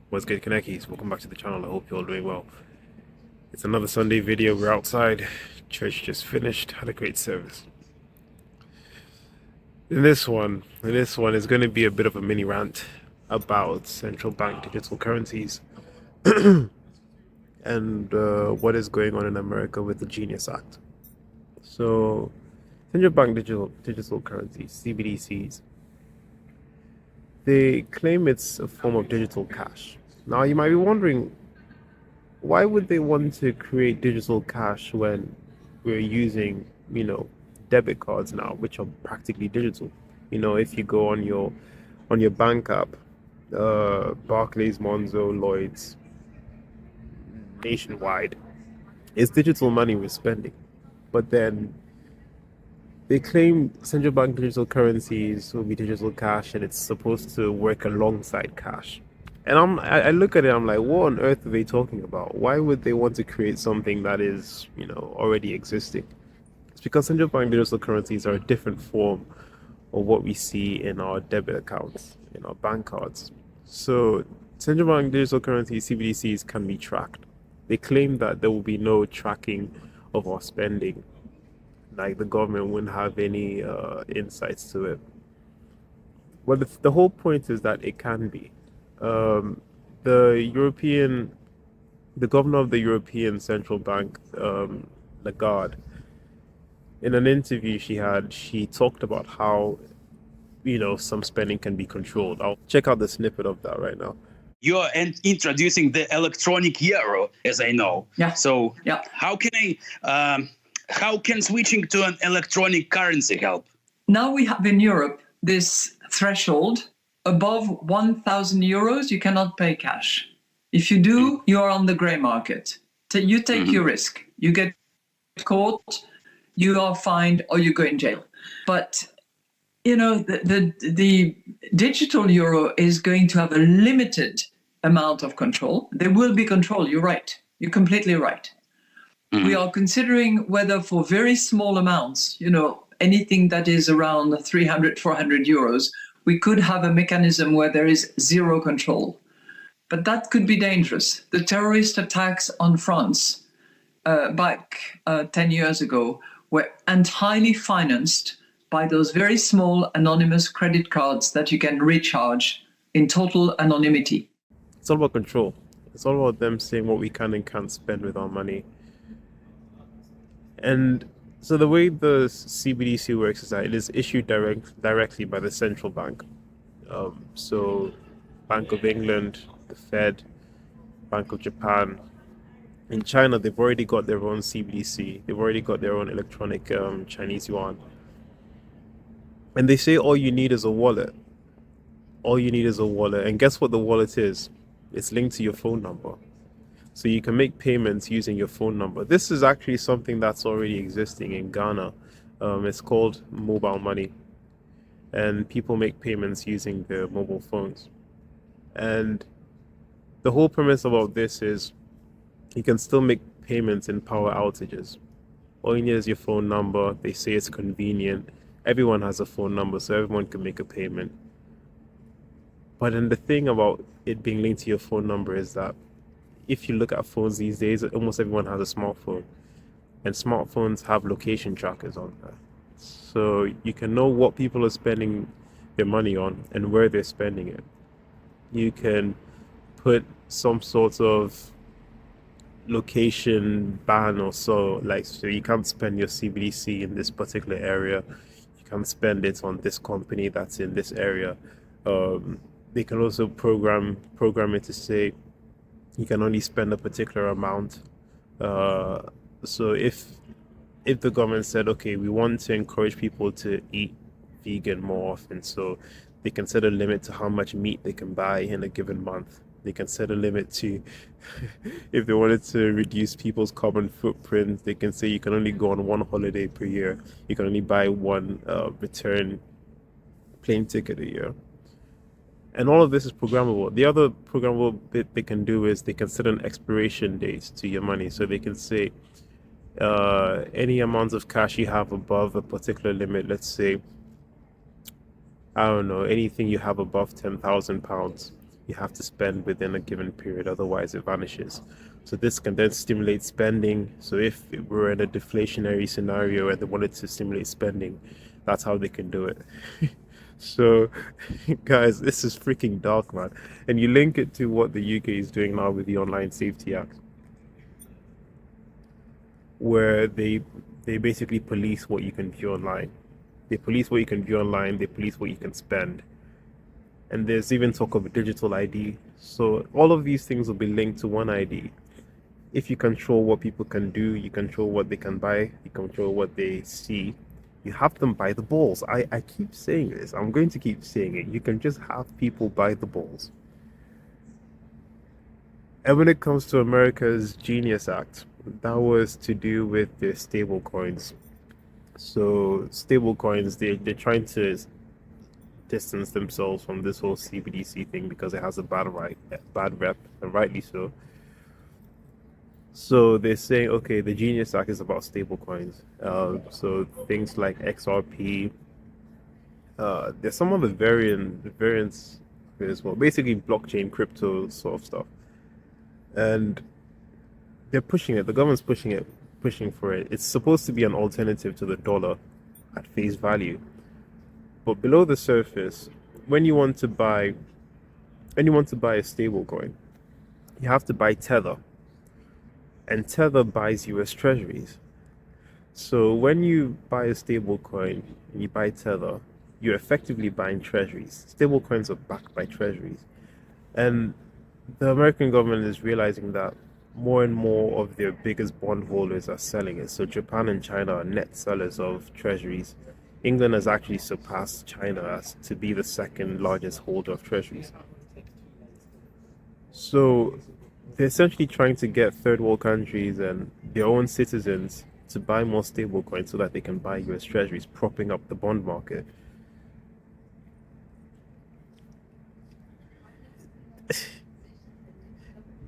What's good, Kanekis? Welcome back to the channel. I hope you're all doing well. It's another Sunday video. We're outside. Church just finished. Had a great service. In this one is going to be a bit of a mini rant about central bank digital currencies and what is going on in America with the Genius Act. So, central bank digital currencies (CBDCs). They claim it's a form of digital cash. Now, you might be wondering, why would they want to create digital cash when we're using, debit cards now, which are practically digital? If you go on your bank app, Barclays, Monzo, Lloyd's, Nationwide, it's digital money we're spending. But then they claim central bank digital currencies will be digital cash, and it's supposed to work alongside cash. And I look at it, I'm like, what on earth are they talking about? Why would they want to create something that is, already existing? It's because central bank digital currencies are a different form of what we see in our debit accounts, in our bank cards. So central bank digital currencies, CBDCs, can be tracked. They claim that there will be no tracking of our spending, like the government wouldn't have any insights to it. Well, the whole point is that it can be. Um, the European, the governor of the European Central Bank, Lagarde, in an interview she talked about how some spending can be controlled. I'll check out the snippet of that right now. You're introducing the electronic euro, as I know. Yeah. So Yeah. how can switching to an electronic currency help? Now we have in Europe this threshold above 1,000 euros, you cannot pay cash. If you do, you are on the gray market. You take your risk. You get caught, you are fined, or you go in jail. But the digital euro is going to have a limited amount of control. There will be control. You're right. You're completely right. We are considering whether for very small amounts, anything that is around 300, 400 euros, we could have a mechanism where there is zero control. But that could be dangerous. The terrorist attacks on France back 10 years ago were entirely financed by those very small anonymous credit cards that you can recharge in total anonymity. It's all about control. It's all about them saying what we can and can't spend with our money. And so the way the CBDC works is that it is issued directly by the central bank. So Bank of England, the Fed, Bank of Japan. In China, they've already got their own CBDC. They've already got their own electronic Chinese yuan. And they say all you need is a wallet. All you need is a wallet. And guess what the wallet is? It's linked to your phone number. So you can make payments using your phone number. This is actually something that's already existing in Ghana. It's called mobile money. And people make payments using their mobile phones. And the whole premise about this is you can still make payments in power outages. All you need is your phone number. They say it's convenient. Everyone has a phone number, so everyone can make a payment. But then the thing about it being linked to your phone number is that if you look at phones these days, almost everyone has a smartphone. And smartphones have location trackers on there. So you can know what people are spending their money on and where they're spending it. You can put some sort of location ban or so, so you can't spend your CBDC in this particular area. You can't spend it on this company that's in this area. They can also program it to say you can only spend a particular amount. So if the government said, okay, we want to encourage people to eat vegan more often, so they can set a limit to how much meat they can buy in a given month. They can set a limit to, if they wanted to reduce people's carbon footprint, they can say you can only go on one holiday per year. You can only buy one return plane ticket a year. And all of this is programmable. The other programmable bit they can do is they can set an expiration date to your money. So they can say any amount of cash you have above a particular limit, let's say, I don't know, anything you have above £10,000, you have to spend within a given period, otherwise it vanishes. So this can then stimulate spending. So if we're in a deflationary scenario and they wanted to stimulate spending, that's how they can do it. So, guys, this is freaking dark, man. And you link it to what the UK is doing now with the Online Safety Act, where they basically police what you can view online. They police what you can view online. They police what you can spend. And there's even talk of a digital ID. So all of these things will be linked to one ID. If you control what people can do, you control what they can buy, you control what they see, you have them buy the balls. I keep saying this. I'm going to keep saying it. You can just have people buy the balls. And when it comes to America's Genius Act, that was to do with their stable coins. So stable coins, they're trying to distance themselves from this whole CBDC thing because it has a bad rep, and rightly so. So they're saying, okay, the Genius Act is about stable coins. So things like XRP. There's some other variants as well. Basically, blockchain, crypto sort of stuff, and they're pushing it. The government's pushing for it. It's supposed to be an alternative to the dollar at face value. But below the surface, when you want to buy a stable coin, you have to buy Tether. And Tether buys US treasuries. So when you buy a stable coin and you buy Tether, you're effectively buying treasuries. Stable coins are backed by treasuries. And the American government is realizing that more and more of their biggest bondholders are selling it. So Japan and China are net sellers of treasuries. England has actually surpassed China as to be the second largest holder of treasuries. So they're essentially trying to get third world countries and their own citizens to buy more stable coins so that they can buy US treasuries, propping up the bond market.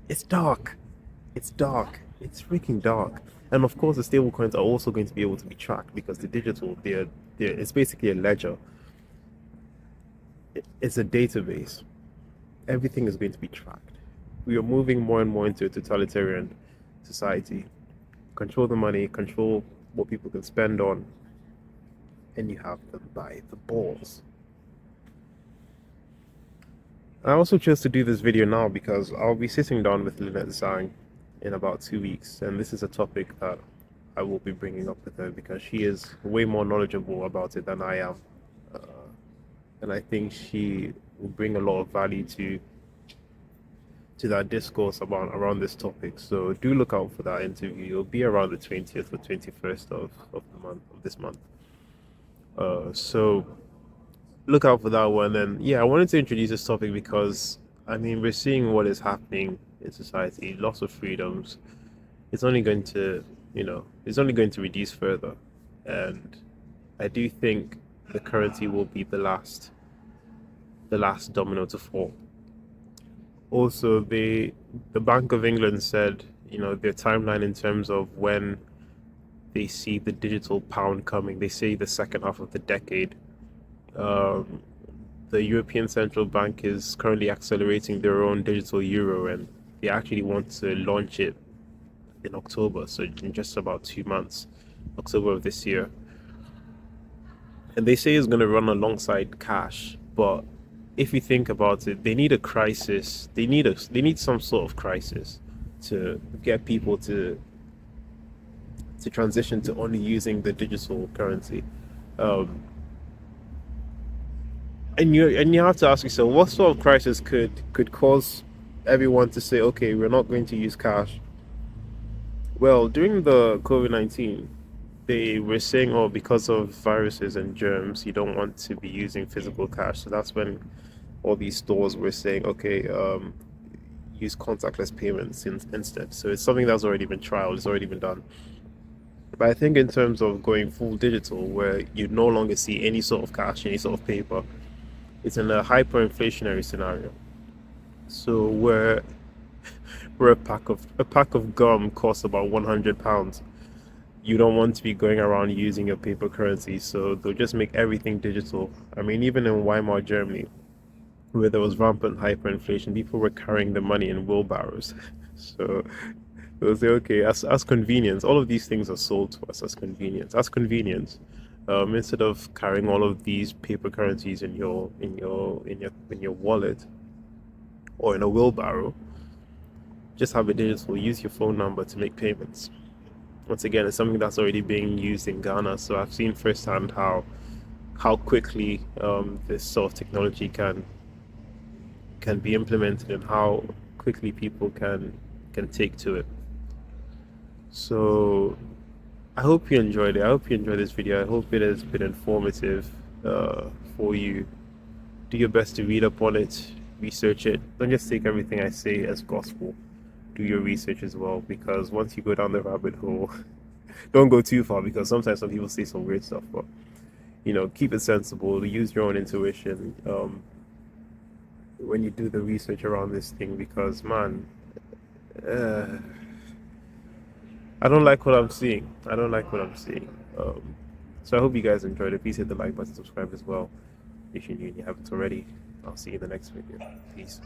It's dark. It's dark. It's freaking dark. And of course, the stable coins are also going to be able to be tracked because the digital, it's basically a ledger. It's a database. Everything is going to be tracked. We are moving more and more into a totalitarian society. Control the money, control what people can spend on, and you have them buy the balls. I also chose to do this video now because I'll be sitting down with Lynette Zhang in about 2 weeks, and this is a topic that I will be bringing up with her because she is way more knowledgeable about it than I am, and I think she will bring a lot of value to that discourse around this topic. So do look out for that interview. It'll be around the 20th or 21st of this month. So look out for that one. And yeah, I wanted to introduce this topic because I mean we're seeing what is happening in society, lots of freedoms. It's only going to reduce further. And I do think the currency will be the last domino to fall. Also, the Bank of England said, their timeline in terms of when they see the digital pound coming. They say the second half of the decade. The European Central Bank is currently accelerating their own digital euro, and they actually want to launch it in October, so in just about 2 months, October of this year. And they say it's going to run alongside cash, but if you think about it, they need a crisis. They need some sort of crisis to get people to transition to only using the digital currency. And you have to ask yourself, what sort of crisis could cause everyone to say, okay, we're not going to use cash? Well, during the COVID-19, they were saying, oh, because of viruses and germs, you don't want to be using physical cash. So that's when all these stores were saying, okay, use contactless payments instead. So it's something that's already been trialed, it's already been done. But I think in terms of going full digital, where you no longer see any sort of cash, any sort of paper, it's in a hyperinflationary scenario. So where a pack of gum costs about £100, you don't want to be going around using your paper currency, so they'll just make everything digital. I mean, even in Weimar, Germany, where there was rampant hyperinflation, people were carrying the money in wheelbarrows. So it was like, okay, as convenience, all of these things are sold to us as convenience. As convenience, instead of carrying all of these paper currencies in your wallet or in a wheelbarrow, just have it digital. Use your phone number to make payments. Once again, it's something that's already being used in Ghana, so I've seen firsthand how quickly this sort of technology can be implemented and how quickly people can take to it. So I hope you enjoyed it. I hope you enjoyed this video. I hope it has been informative for you. Do your best to read up on it, research it. Don't just take everything I say as gospel. Do your research as well, because once you go down the rabbit hole, don't go too far, because sometimes some people say some weird stuff. But keep it sensible. Use your own intuition when you do the research around this thing, because man, I don't like what I'm seeing. I don't like what I'm seeing. So I hope you guys enjoyed it. Please hit the like button, subscribe as well if you're new and you haven't already. I'll see you in the next video. Peace.